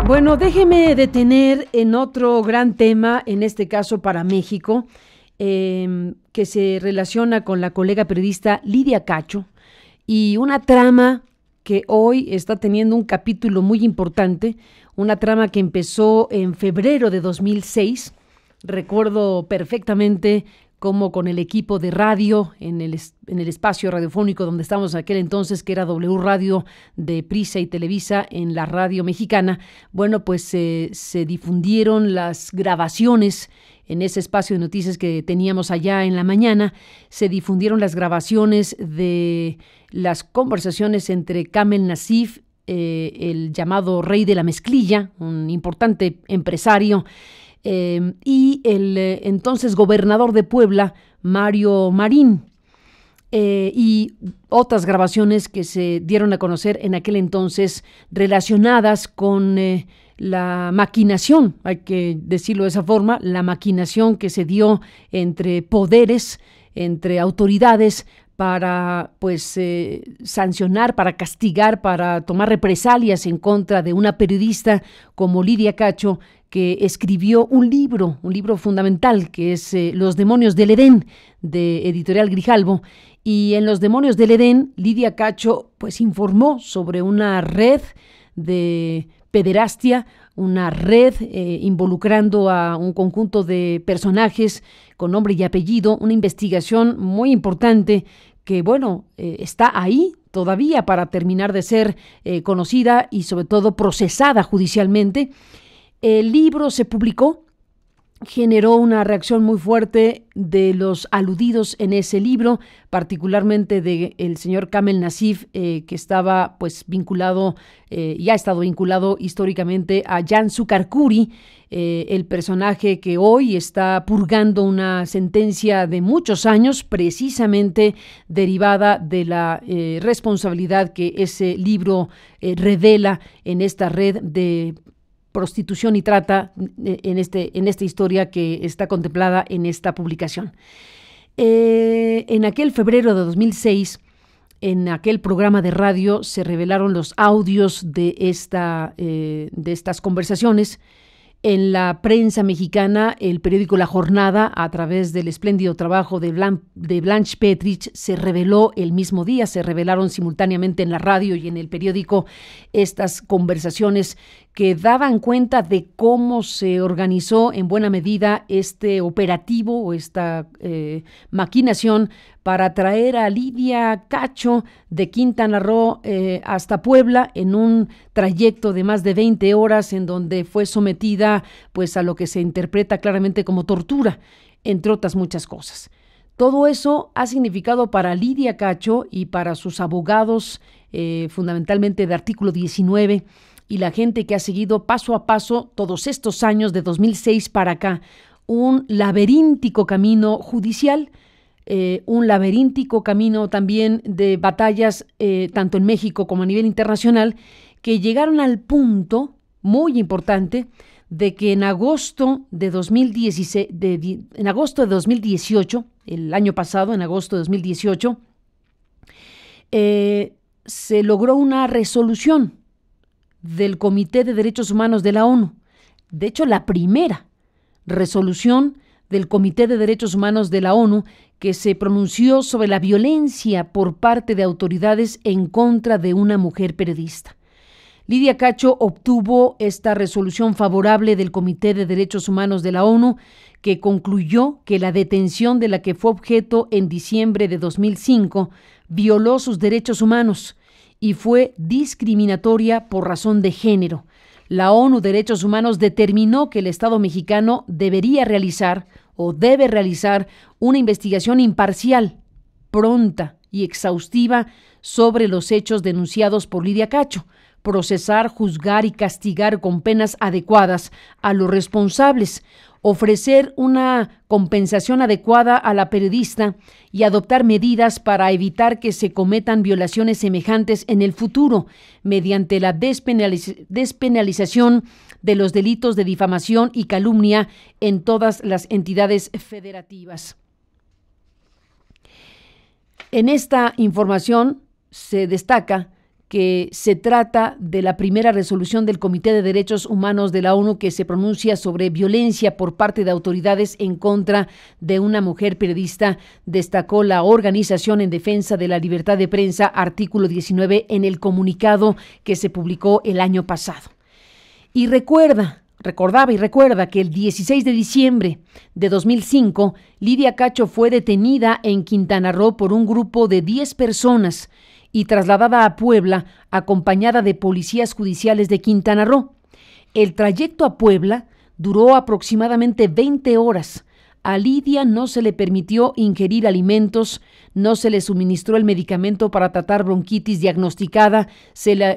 Bueno, déjeme detener en otro gran tema, en este caso para México, que se relaciona con la colega periodista Lidia Cacho y una trama que hoy está teniendo un capítulo muy importante, una trama que empezó en febrero de 2006. Recuerdo perfectamente cómo con el equipo de radio en el espacio radiofónico donde estábamos en aquel entonces, que era W Radio de Prisa y Televisa en la radio mexicana, bueno, pues se difundieron las grabaciones en ese espacio de noticias que teníamos allá en la mañana. Se difundieron las grabaciones de las conversaciones entre Kamel Nacif, el llamado rey de la mezclilla, un importante empresario, y el entonces gobernador de Puebla, Mario Marín, y otras grabaciones que se dieron a conocer en aquel entonces relacionadas con la maquinación, hay que decirlo de esa forma, la maquinación que se dio entre poderes, entre autoridades para sancionar, para castigar, para tomar represalias en contra de una periodista como Lidia Cacho, que escribió un libro fundamental, que es Los demonios del Edén, de Editorial Grijalbo. Y en Los demonios del Edén, Lidia Cacho pues informó sobre una red de pederastia, una red involucrando a un conjunto de personajes con nombre y apellido, una investigación muy importante que, está ahí todavía para terminar de ser conocida y sobre todo procesada judicialmente. El libro se publicó, generó una reacción muy fuerte de los aludidos en ese libro, particularmente del señor Kamel Nacif, que estaba vinculado, ya ha estado vinculado históricamente a Cansu Karkuri, el personaje que hoy está purgando una sentencia de muchos años, precisamente derivada de la responsabilidad que ese libro revela en esta red de prostitución y trata en esta historia que está contemplada en esta publicación. En aquel febrero de 2006, en aquel programa de radio, se revelaron los audios de estas conversaciones. En la prensa mexicana, el periódico La Jornada, a través del espléndido trabajo de Blanche Petrich, se reveló el mismo día, se revelaron simultáneamente en la radio y en el periódico estas conversaciones que daban cuenta de cómo se organizó en buena medida este operativo o esta maquinación para traer a Lidia Cacho de Quintana Roo hasta Puebla en un trayecto de más de 20 horas en donde fue sometida a lo que se interpreta claramente como tortura, entre otras muchas cosas. Todo eso ha significado para Lidia Cacho y para sus abogados, fundamentalmente de Artículo 19, y la gente que ha seguido paso a paso todos estos años de 2006 para acá, un laberíntico camino judicial, un laberíntico camino también de batallas tanto en México como a nivel internacional, que llegaron al punto muy importante de que en agosto de 2018, el año pasado, en agosto de 2018, se logró una resolución del Comité de Derechos Humanos de la ONU. De hecho, la primera resolución del Comité de Derechos Humanos de la ONU que se pronunció sobre la violencia por parte de autoridades en contra de una mujer periodista. Lidia Cacho obtuvo esta resolución favorable del Comité de Derechos Humanos de la ONU, que concluyó que la detención de la que fue objeto en diciembre de 2005 violó sus derechos humanos y fue discriminatoria por razón de género. La ONU Derechos Humanos determinó que el Estado mexicano debería realizar o debe realizar una investigación imparcial, pronta y exhaustiva sobre los hechos denunciados por Lidia Cacho, procesar, juzgar y castigar con penas adecuadas a los responsables, ofrecer una compensación adecuada a la periodista y adoptar medidas para evitar que se cometan violaciones semejantes en el futuro, mediante la despenalización de los delitos de difamación y calumnia en todas las entidades federativas. En esta información se destaca que se trata de la primera resolución del Comité de Derechos Humanos de la ONU que se pronuncia sobre violencia por parte de autoridades en contra de una mujer periodista, destacó la Organización en Defensa de la Libertad de Prensa, artículo 19, en el comunicado que se publicó el año pasado. Y recuerda que el 16 de diciembre de 2005, Lidia Cacho fue detenida en Quintana Roo por un grupo de 10 personas y trasladada a Puebla acompañada de policías judiciales de Quintana Roo. El trayecto a Puebla duró aproximadamente 20 horas. A Lidia no se le permitió ingerir alimentos, no se le suministró el medicamento para tratar bronquitis diagnosticada,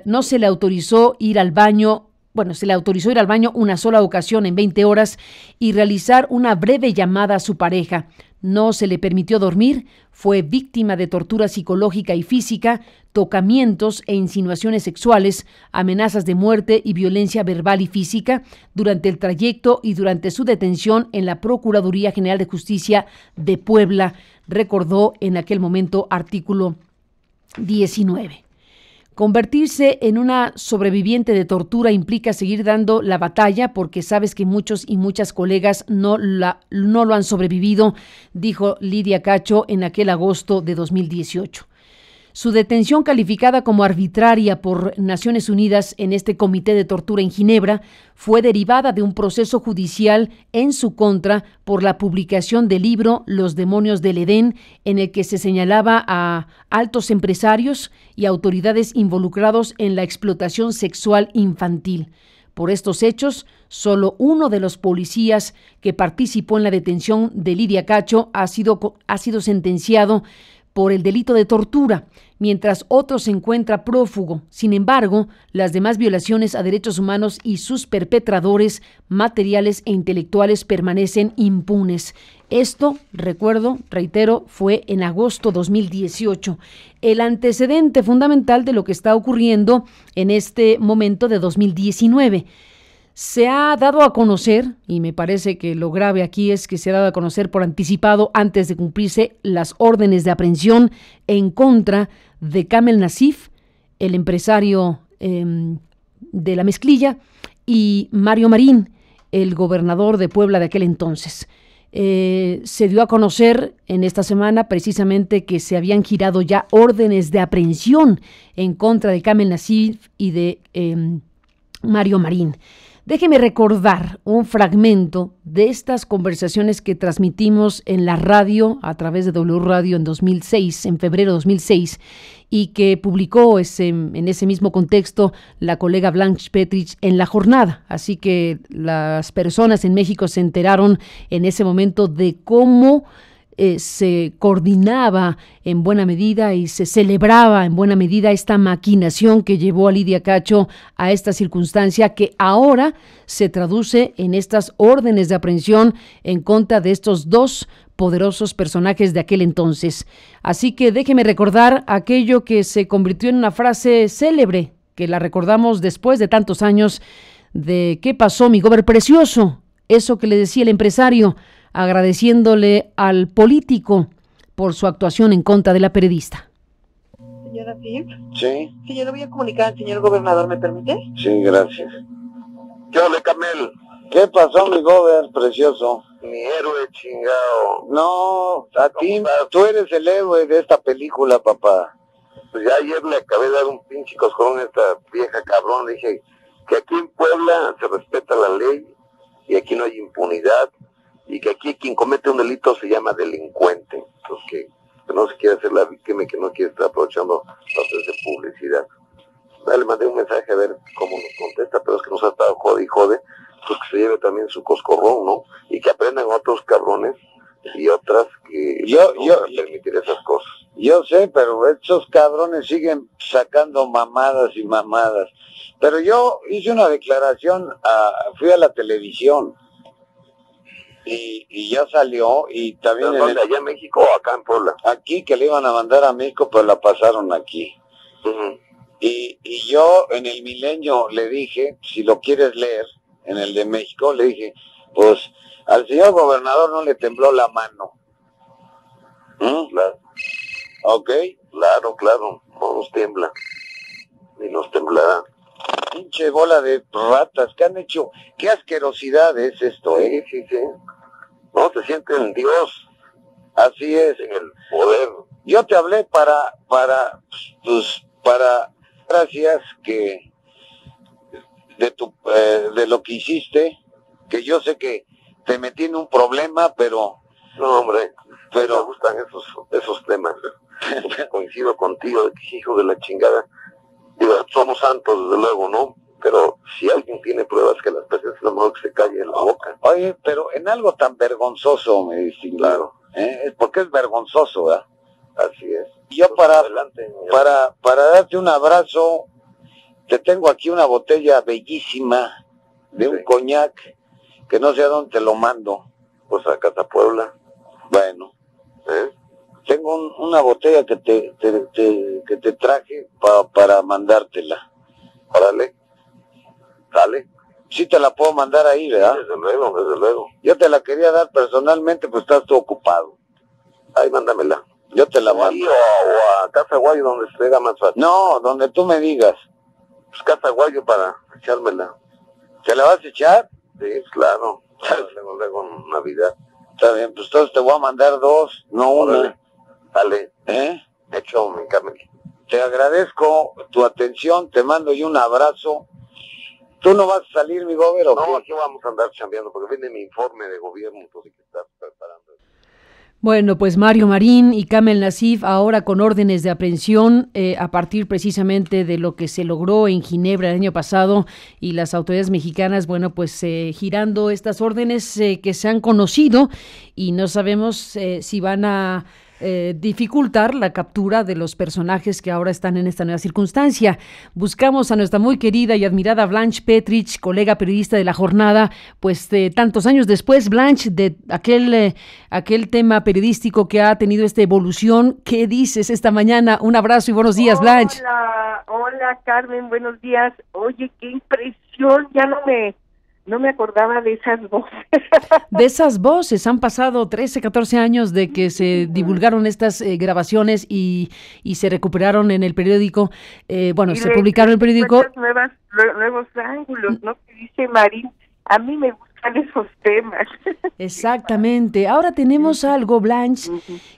no se le autorizó ir al baño. Se le autorizó ir al baño una sola ocasión en 20 horas y realizar una breve llamada a su pareja. No se le permitió dormir, fue víctima de tortura psicológica y física, tocamientos e insinuaciones sexuales, amenazas de muerte y violencia verbal y física durante el trayecto y durante su detención en la Procuraduría General de Justicia de Puebla, recordó en aquel momento artículo 19. Convertirse en una sobreviviente de tortura implica seguir dando la batalla porque sabes que muchos y muchas colegas no lo han sobrevivido, dijo Lidia Cacho en aquel agosto de 2018. Su detención, calificada como arbitraria por Naciones Unidas en este comité de tortura en Ginebra, fue derivada de un proceso judicial en su contra por la publicación del libro Los demonios del Edén, en el que se señalaba a altos empresarios y autoridades involucrados en la explotación sexual infantil. Por estos hechos, solo uno de los policías que participó en la detención de Lidia Cacho ha sido sentenciado por el delito de tortura, mientras otro se encuentra prófugo. Sin embargo, las demás violaciones a derechos humanos y sus perpetradores materiales e intelectuales permanecen impunes. Esto, reitero, fue en agosto 2018. El antecedente fundamental de lo que está ocurriendo en este momento de 2019. Se ha dado a conocer, y me parece que lo grave aquí es que se ha dado a conocer por anticipado antes de cumplirse las órdenes de aprehensión en contra de Kamel Nasif, el empresario de la mezclilla, y Mario Marín, el gobernador de Puebla de aquel entonces. Se dio a conocer en esta semana precisamente que se habían girado ya órdenes de aprehensión en contra de Kamel Nasif y de Mario Marín. Déjeme recordar un fragmento de estas conversaciones que transmitimos en la radio a través de W Radio en 2006, en febrero de 2006, y que publicó en ese mismo contexto la colega Blanche Petrich en La Jornada. Así que las personas en México se enteraron en ese momento de cómo se coordinaba en buena medida y se celebraba en buena medida esta maquinación que llevó a Lidia Cacho a esta circunstancia que ahora se traduce en estas órdenes de aprehensión en contra de estos dos poderosos personajes de aquel entonces. Así que déjeme recordar aquello que se convirtió en una frase célebre, que la recordamos después de tantos años, de ¿qué pasó, mi gober precioso? Eso que le decía el empresario, agradeciéndole al político por su actuación en contra de la periodista. Señora, ¿sí? Sí. Sí, yo le voy a comunicar al señor gobernador, ¿me permite? Sí, gracias. ¿Qué onda, Kamel? ¿Qué pasó, mi gober precioso? Mi héroe chingado. No, a ti, tú eres el héroe de esta película, papá. Pues ya ayer le acabé de dar un pinche coscorrón a esta vieja cabrón. Le dije que aquí en Puebla se respeta la ley y aquí no hay impunidad y que aquí quien comete un delito se llama delincuente. Entonces que no se quiere hacer la víctima y que no quiere estar aprovechando para hacerse publicidad. Le mandé un mensaje a ver cómo nos contesta, pero es que nos ha estado jode y jode, pues que se lleve también su coscorrón, ¿no? Y que aprendan otros cabrones y otras que no van a permitir esas cosas. Yo sé, pero estos cabrones siguen sacando mamadas y mamadas. Pero yo hice una declaración, fui a la televisión y ya salió y también... ¿Dónde? ¿Allá en México o acá en Puebla? Aquí, que le iban a mandar a México, pero la pasaron aquí. Uh-huh. Y yo en el Milenio le dije, si lo quieres leer, en el de México, le dije, pues al señor gobernador no le tembló la mano. Claro. ¿Ok? Claro, no nos tiembla. ni nos temblará. Pinche bola de ratas, ¿qué han hecho? ¿Qué asquerosidad es esto, Sí, sí, sí. No, se siente en Dios, Así es. en el poder. Yo te hablé para, gracias que de lo que hiciste, que yo sé que te metí en un problema, pero No, hombre, me gustan esos temas. Coincido contigo, de que hijo de la chingada. Digo, somos santos, desde luego, ¿no? Pero si alguien tiene pruebas que las presentes, lo mejor que se calle en la boca. oye, pero en algo tan vergonzoso, me distinguí. Claro. Es porque es vergonzoso, ¿verdad? Así es. Y yo Pues adelante, para darte un abrazo, te tengo aquí una botella bellísima de un Sí. coñac, que no sé a dónde te lo mando. pues a Casa Puebla, Bueno, ¿eh? tengo una botella que te traje para mandártela. Órale, dale. Sí te la puedo mandar ahí, ¿verdad? Desde luego, desde luego. Yo te la quería dar personalmente, pues estás tú ocupado. Ahí mándamela. Yo te la O ahí mando. o a Casa Guayo, donde se pega más fácil. No, donde tú me digas. Pues Casa Guayo para echármela. ¿Te la vas a echar? Sí, claro. Luego Navidad. Está bien, pues entonces te voy a mandar dos, no una. Órale. Dale, ¿Eh? hecho mi Carmen. Te agradezco tu atención, te mando yo un abrazo. ¿Tú no vas a salir, mi gober, o No, qué? aquí vamos a andar chambeando, porque viene mi informe de gobierno, pues hay que estar preparando. Bueno, pues Mario Marín y Kamel Nacif ahora con órdenes de aprehensión a partir precisamente de lo que se logró en Ginebra el año pasado y las autoridades mexicanas, bueno, pues girando estas órdenes que se han conocido y no sabemos si van a dificultar la captura de los personajes que ahora están en esta nueva circunstancia. Buscamos a nuestra muy querida y admirada Blanche Petrich, colega periodista de La Jornada, pues tantos años después, Blanche, de aquel tema periodístico que ha tenido esta evolución. ¿Qué dices esta mañana? Un abrazo y buenos días, Blanche. Hola Carmen, buenos días. Oye, qué impresión, ya no me acordaba de esas voces. De esas voces, han pasado 13, 14 años de que se divulgaron estas grabaciones y se recuperaron en el periódico, se publicaron en el periódico. Nuevos ángulos, ¿no? Que dice Marín, a mí me gustan esos temas. Exactamente. Ahora tenemos algo, Blanche,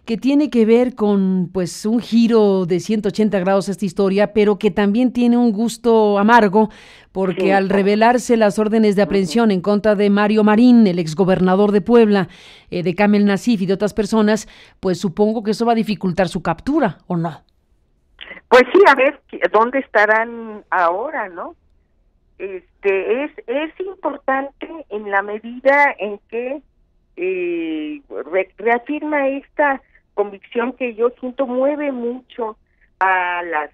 que tiene que ver con pues un giro de 180 grados a esta historia, pero que también tiene un gusto amargo, porque Sí. al revelarse las órdenes de aprehensión en contra de Mario Marín, el exgobernador de Puebla, de Kamel Nacif y de otras personas, pues supongo que eso va a dificultar su captura, ¿o no? Pues sí, a ver, ¿dónde estarán ahora, no? Es importante en la medida en que reafirma esta convicción que yo siento mueve mucho a las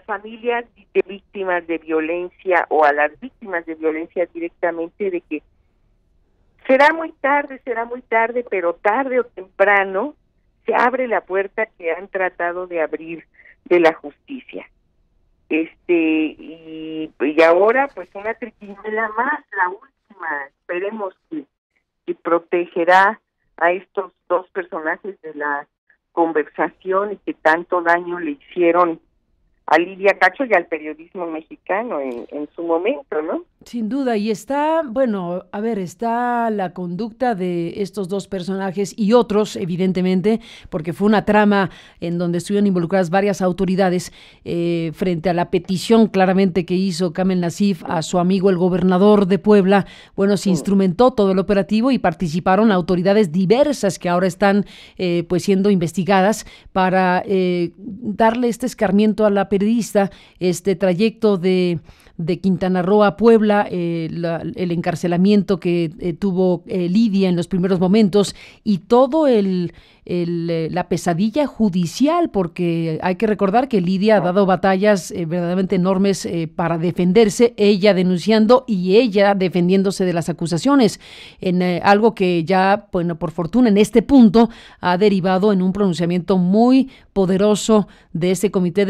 familias de víctimas de violencia o a las víctimas de violencia directamente, de que será muy tarde, pero tarde o temprano se abre la puerta que han tratado de abrir de la justicia. Y ahora pues una triquiñuela más, la última, esperemos que protegerá a estos dos personajes de la conversación y que tanto daño le hicieron a Lidia Cacho y al periodismo mexicano en su momento, ¿no? Sin duda, y está la conducta de estos dos personajes y otros, evidentemente, porque fue una trama en donde estuvieron involucradas varias autoridades frente a la petición claramente que hizo Kamel Nacif a su amigo el gobernador de Puebla. Bueno, se instrumentó todo el operativo y participaron autoridades diversas que ahora están pues siendo investigadas para darle este escarmiento a la periodista, este trayecto de Quintana Roo a Puebla, el encarcelamiento que tuvo Lidia en los primeros momentos y todo la pesadilla judicial, porque hay que recordar que Lidia ha dado batallas verdaderamente enormes para defenderse, ella denunciando y ella defendiéndose de las acusaciones, en algo que ya, bueno, por fortuna en este punto ha derivado en un pronunciamiento muy poderoso de ese comité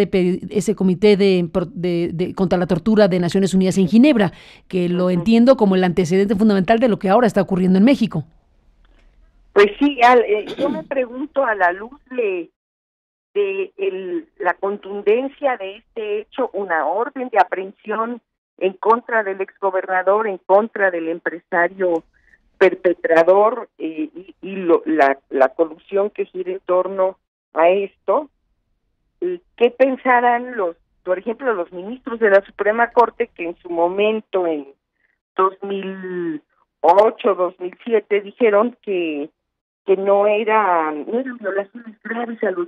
contra la tortura de Naciones Unidas en Ginebra, que lo entiendo como el antecedente fundamental de lo que ahora está ocurriendo en México. Pues sí, yo me pregunto a la luz de la contundencia de este hecho, una orden de aprehensión en contra del exgobernador, en contra del empresario perpetrador la colusión que gira en torno a esto. ¿Qué pensarán por ejemplo, los ministros de la Suprema Corte, que en su momento, en 2008, 2007, dijeron que no eran violaciones graves a los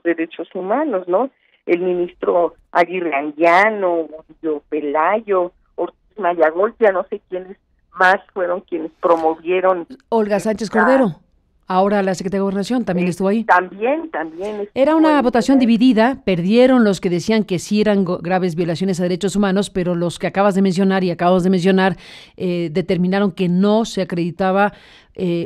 derechos humanos, ¿no? El ministro Aguirre Anguiano, Murillo Pelayo, Ortiz Mayagolpia, no sé quiénes más fueron quienes promovieron. Olga Sánchez Cordero, ahora la secretaria de Gobernación, también estuvo ahí. También. Era una votación dividida, perdieron los que decían que sí eran graves violaciones a derechos humanos, pero los que acabas de mencionar determinaron que no se acreditaba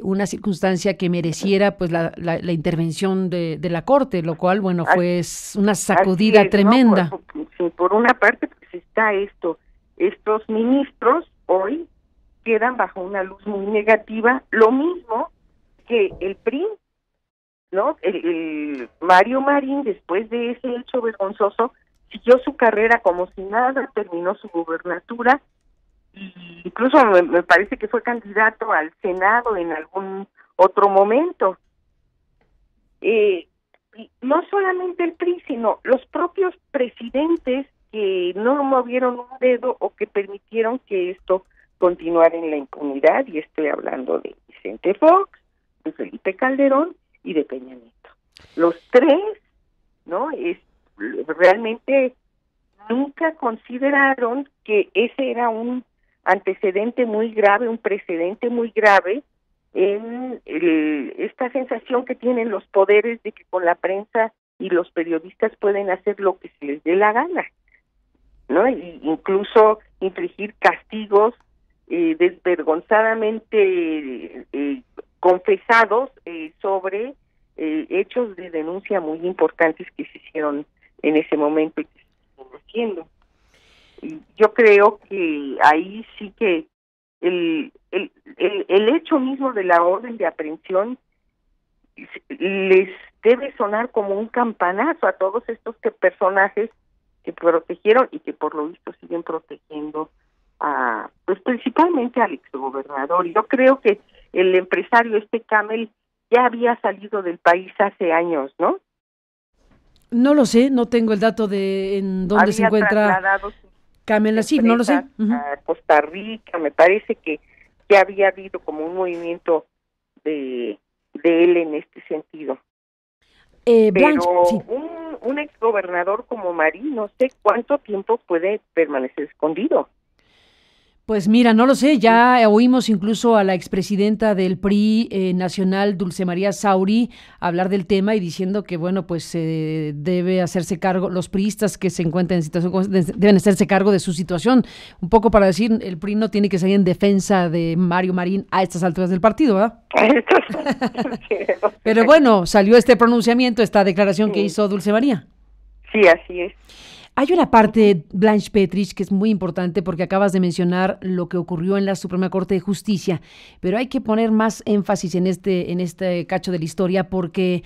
una circunstancia que mereciera pues la intervención de la Corte, lo cual, bueno, fue una sacudida tremenda. ¿No? Por una parte, pues está estos ministros hoy quedan bajo una luz muy negativa, lo mismo que el PRI, ¿no? El Mario Marín, después de ese hecho vergonzoso, siguió su carrera como si nada, terminó su gubernatura, y incluso me parece que fue candidato al Senado en algún otro momento. Y no solamente el PRI, sino los propios presidentes que no movieron un dedo o que permitieron que esto continuara en la impunidad, y estoy hablando de Vicente Fox, de Felipe Calderón y de Peña Nieto. Los tres, ¿no? Realmente nunca consideraron que ese era un antecedente muy grave, un precedente muy grave en esta sensación que tienen los poderes de que con la prensa y los periodistas pueden hacer lo que se les dé la gana, ¿no? Y incluso infligir castigos desvergonzadamente confesados sobre hechos de denuncia muy importantes que se hicieron en ese momento y que se están haciendo. Y yo creo que ahí sí que el hecho mismo de la orden de aprehensión les debe sonar como un campanazo a todos estos personajes que protegieron y que por lo visto siguen protegiendo pues principalmente al exgobernador. Yo creo que el empresario Camel ya había salido del país hace años, ¿no? No lo sé, no tengo el dato de en dónde se encuentra Camel Nassif, no lo sé. A Costa Rica, me parece que ya había habido como un movimiento de él en este sentido. Blanche, pero sí. un exgobernador como Marín, no sé cuánto tiempo puede permanecer escondido. Pues mira, no lo sé, ya oímos incluso a la expresidenta del PRI nacional, Dulce María Sauri, hablar del tema y diciendo que, bueno, pues debe hacerse cargo, los priistas que se encuentran en situación, deben hacerse cargo de su situación, un poco para decir, el PRI no tiene que salir en defensa de Mario Marín a estas alturas del partido, ¿verdad? Pero bueno, salió este pronunciamiento, esta declaración que hizo Dulce María. Sí, así es. Hay una parte, Blanche Petrich, que es muy importante porque acabas de mencionar lo que ocurrió en la Suprema Corte de Justicia, pero hay que poner más énfasis en este cacho de la historia porque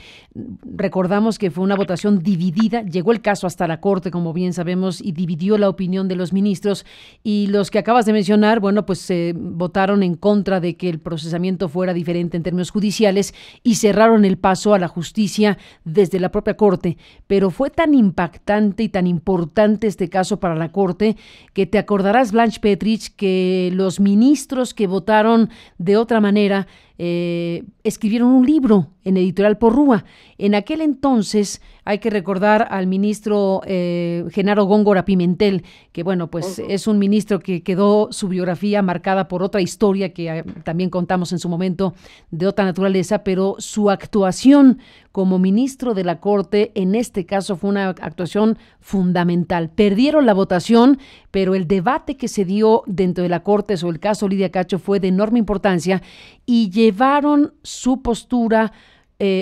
recordamos que fue una votación dividida, llegó el caso hasta la Corte, como bien sabemos, y dividió la opinión de los ministros, y los que acabas de mencionar, bueno, pues votaron en contra de que el procesamiento fuera diferente en términos judiciales y cerraron el paso a la justicia desde la propia Corte, pero fue tan impactante y tan importante este caso para la Corte, que te acordarás, Blanche Petrich, que los ministros que votaron de otra manera escribieron un libro en Editorial Porrúa. En aquel entonces hay que recordar al ministro Genaro Góngora Pimentel, que bueno, pues es un ministro que quedó su biografía marcada por otra historia que también contamos en su momento de otra naturaleza, pero su actuación como ministro de la Corte en este caso fue una actuación fundamental. Perdieron la votación, pero el debate que se dio dentro de la Corte sobre el caso Lidia Cacho fue de enorme importancia y llevaron su postura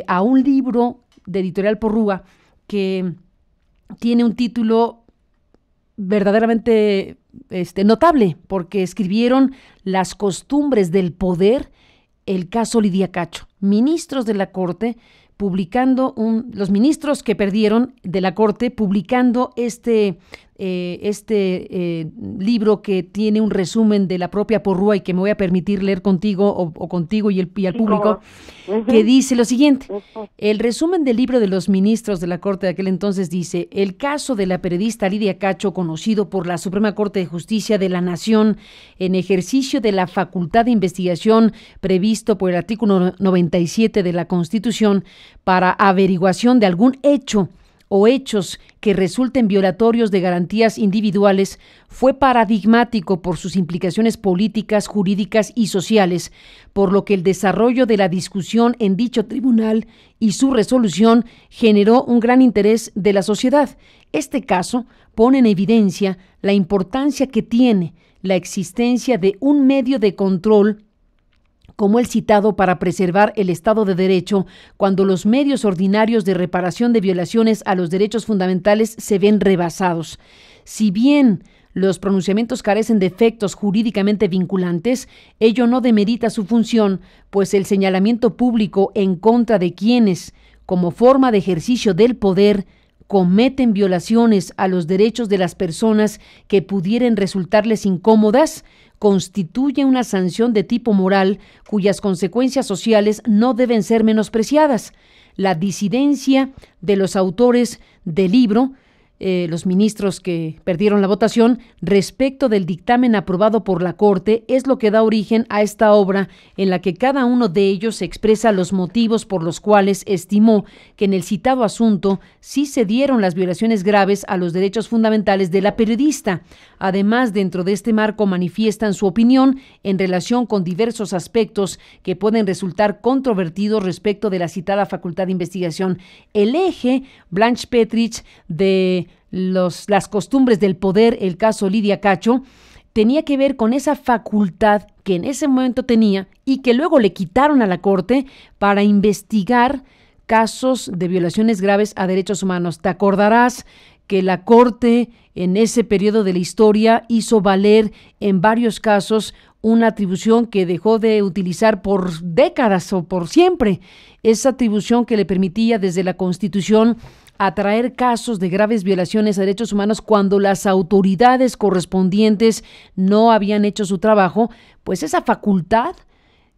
a un libro de Editorial Porrúa que tiene un título verdaderamente notable, porque escribieron Las costumbres del poder, el caso Lidia Cacho. Ministros de la Corte publicando los ministros que perdieron de la Corte, publicando este libro que tiene un resumen de la propia Porrúa y que me voy a permitir leer contigo o contigo y al público, que dice lo siguiente. El resumen del libro de los ministros de la Corte de aquel entonces dice: el caso de la periodista Lidia Cacho, conocido por la Suprema Corte de Justicia de la Nación en ejercicio de la facultad de investigación previsto por el artículo 97 de la Constitución para averiguación de algún hecho o hechos que resulten violatorios de garantías individuales, fue paradigmático por sus implicaciones políticas, jurídicas y sociales, por lo que el desarrollo de la discusión en dicho tribunal y su resolución generó un gran interés de la sociedad. Este caso pone en evidencia la importancia que tiene la existencia de un medio de control como el citado para preservar el Estado de Derecho cuando los medios ordinarios de reparación de violaciones a los derechos fundamentales se ven rebasados. Si bien los pronunciamientos carecen de efectos jurídicamente vinculantes, ello no demerita su función, pues el señalamiento público en contra de quienes, como forma de ejercicio del poder, cometen violaciones a los derechos de las personas que pudieran resultarles incómodas, constituye una sanción de tipo moral cuyas consecuencias sociales no deben ser menospreciadas. La disidencia de los autores del libro, los ministros que perdieron la votación, respecto del dictamen aprobado por la Corte, es lo que da origen a esta obra en la que cada uno de ellos expresa los motivos por los cuales estimó que en el citado asunto sí se dieron las violaciones graves a los derechos fundamentales de la periodista. Además, dentro de este marco manifiestan su opinión en relación con diversos aspectos que pueden resultar controvertidos respecto de la citada facultad de investigación. El eje, Blanche Petrich, de las costumbres del poder, el caso Lidia Cacho, tenía que ver con esa facultad que en ese momento tenía y que luego le quitaron a la Corte para investigar casos de violaciones graves a derechos humanos. Te acordarás que la Corte en ese periodo de la historia hizo valer en varios casos una atribución que dejó de utilizar por décadas o por siempre, esa atribución que le permitía desde la Constitución atraer casos de graves violaciones a derechos humanos cuando las autoridades correspondientes no habían hecho su trabajo. Pues esa facultad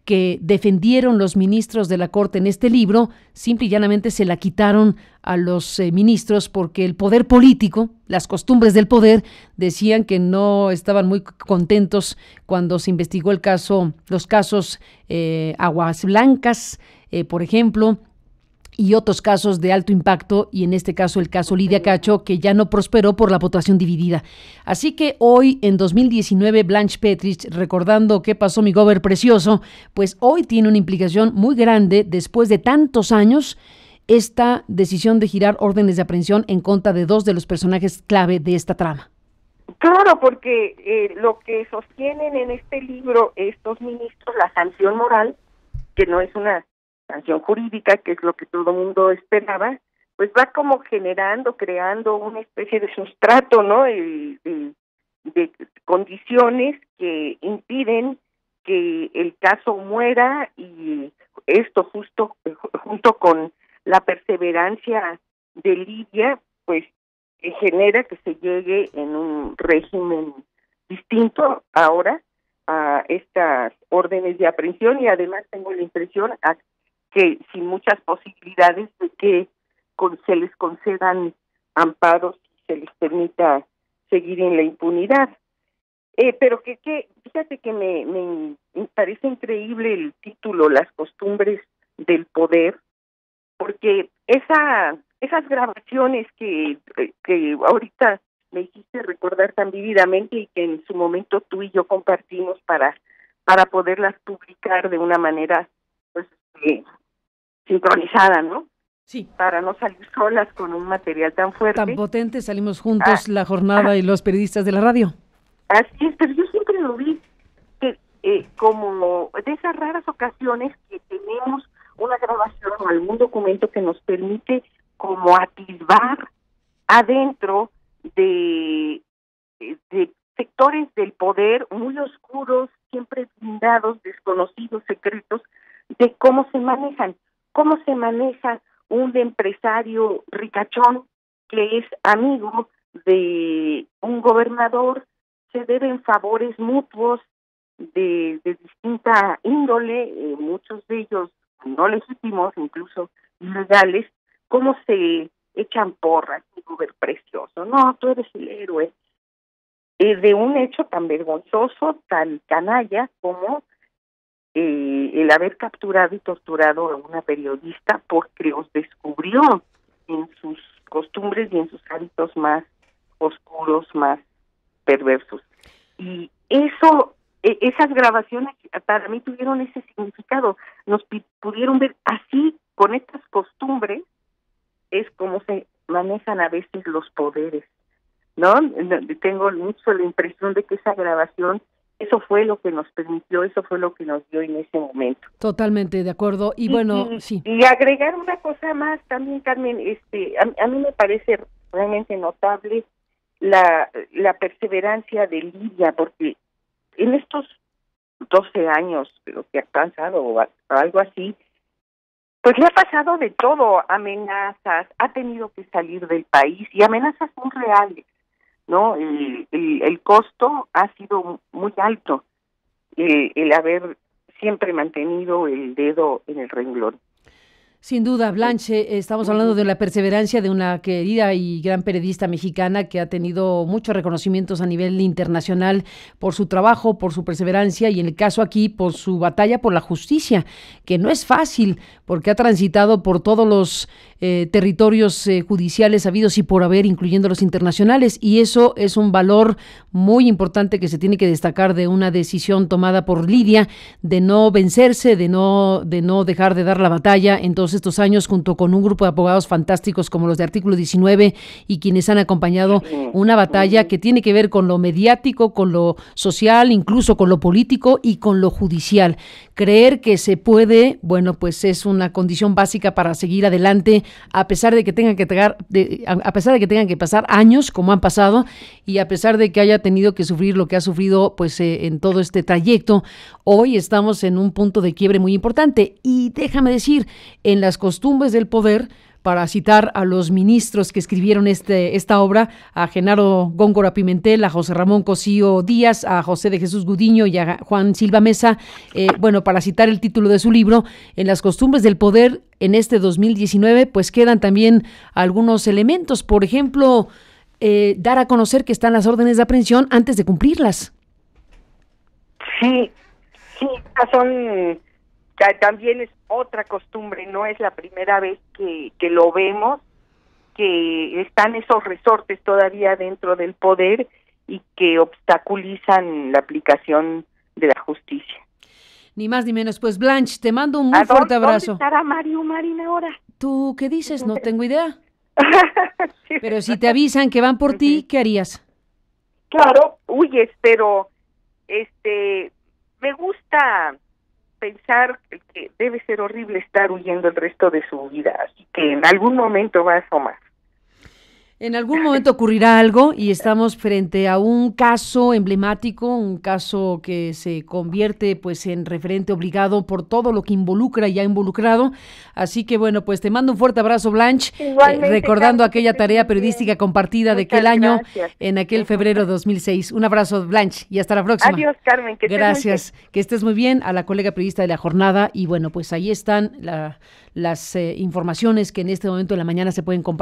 que defendieron los ministros de la Corte en este libro, simple y llanamente se la quitaron a los ministros porque el poder político, las costumbres del poder, decían que no estaban muy contentos cuando se investigó los casos Aguas Blancas, por ejemplo, y otros casos de alto impacto, y en este caso el caso Lidia Cacho, que ya no prosperó por la votación dividida. Así que hoy, en 2019, Blanche Petrich, recordando qué pasó, mi gober precioso, pues hoy tiene una implicación muy grande después de tantos años esta decisión de girar órdenes de aprehensión en contra de dos de los personajes clave de esta trama. Claro, porque lo que sostienen en este libro estos ministros, la sanción moral, que no es una sanción jurídica, que es lo que todo el mundo esperaba, pues va como creando una especie de sustrato, ¿no? De condiciones que impiden que el caso muera, y esto junto con la perseverancia de Lidia, pues genera que se llegue en un régimen distinto ahora a estas órdenes de aprehensión, y además tengo la impresión que sin muchas posibilidades de que se les concedan amparos y se les permita seguir en la impunidad. Pero fíjate que me parece increíble el título, Las costumbres del poder, porque esas grabaciones que ahorita me hiciste recordar tan vívidamente y que en su momento tú y yo compartimos para poderlas publicar de una manera pues sincronizada, ¿no? Sí. Para no salir solas con un material tan fuerte. Tan potente, salimos juntos la jornada y los periodistas de la radio. Así es, pero yo siempre lo vi que como de esas raras ocasiones que tenemos una grabación o algún documento que nos permite como atisbar adentro de sectores del poder muy oscuros, siempre blindados, desconocidos, secretos, de cómo se maneja un empresario ricachón que es amigo de un gobernador, se deben favores mutuos de distinta índole, muchos de ellos no legítimos, incluso ilegales, cómo se echan porras, digo, ver precioso, no, tú eres el héroe, de un hecho tan vergonzoso, tan canalla como el haber capturado y torturado a una periodista porque los descubrió en sus costumbres y en sus hábitos más oscuros, más perversos. Y eso, esas grabaciones para mí tuvieron ese significado, nos pudieron ver así, con estas costumbres, es como se manejan a veces los poderes, ¿no? Tengo mucho la impresión de que esa grabación, eso fue lo que nos permitió, eso fue lo que nos dio en ese momento. Totalmente de acuerdo. Y bueno, sí. Y agregar una cosa más también, Carmen, a mí me parece realmente notable la perseverancia de Lidia, porque en estos 12 años, lo que ha pasado, o algo así, pues le ha pasado de todo, amenazas, ha tenido que salir del país, y amenazas muy reales, ¿no? El costo ha sido muy alto, el haber siempre mantenido el dedo en el renglón. Sin duda, Blanche, estamos hablando de la perseverancia de una querida y gran periodista mexicana que ha tenido muchos reconocimientos a nivel internacional por su trabajo, por su perseverancia y en el caso aquí por su batalla por la justicia, que no es fácil porque ha transitado por todos los territorios judiciales habidos y por haber, incluyendo los internacionales, y eso es un valor muy importante que se tiene que destacar de una decisión tomada por Lidia de no vencerse, de no dejar de dar la batalla en todos estos años junto con un grupo de abogados fantásticos como los de Artículo 19 y quienes han acompañado una batalla que tiene que ver con lo mediático, con lo social, incluso con lo político y con lo judicial. Creer que se puede, bueno, pues es una condición básica para seguir adelante a pesar de que tengan que pasar años como han pasado y a pesar de que haya tenido que sufrir lo que ha sufrido pues en todo este trayecto. Hoy estamos en un punto de quiebre muy importante y déjame decir, en las costumbres del poder, para citar a los ministros que escribieron esta obra, a Genaro Góngora Pimentel, a José Ramón Cosío Díaz, a José de Jesús Gudiño y a Juan Silva Mesa, para citar el título de su libro, en las costumbres del poder en este 2019, pues quedan también algunos elementos, por ejemplo, dar a conocer que están las órdenes de aprehensión antes de cumplirlas. Sí, también es otra costumbre, no es la primera vez que lo vemos, que están esos resortes todavía dentro del poder y que obstaculizan la aplicación de la justicia. Ni más ni menos. Pues Blanche, te mando un muy fuerte abrazo. ¿Dónde estará Mario Marina ahora? ¿Tú qué dices? No tengo idea. Sí. Pero si te avisan que van por ti, ¿qué harías? Claro, huyes, pero me gusta pensar que debe ser horrible estar huyendo el resto de su vida, así que en algún momento va a asomar. En algún momento ocurrirá algo y estamos frente a un caso emblemático, un caso que se convierte pues en referente obligado por todo lo que involucra y ha involucrado. Así que bueno, pues te mando un fuerte abrazo, Blanche, recordando Carmen, aquella tarea periodística compartida de aquel año, en aquel febrero de 2006. Un abrazo, Blanche, y hasta la próxima. Adiós, Carmen. Gracias, que estés muy bien, a la colega periodista de La Jornada. Y bueno, pues ahí están las informaciones que en este momento de la mañana se pueden compartir.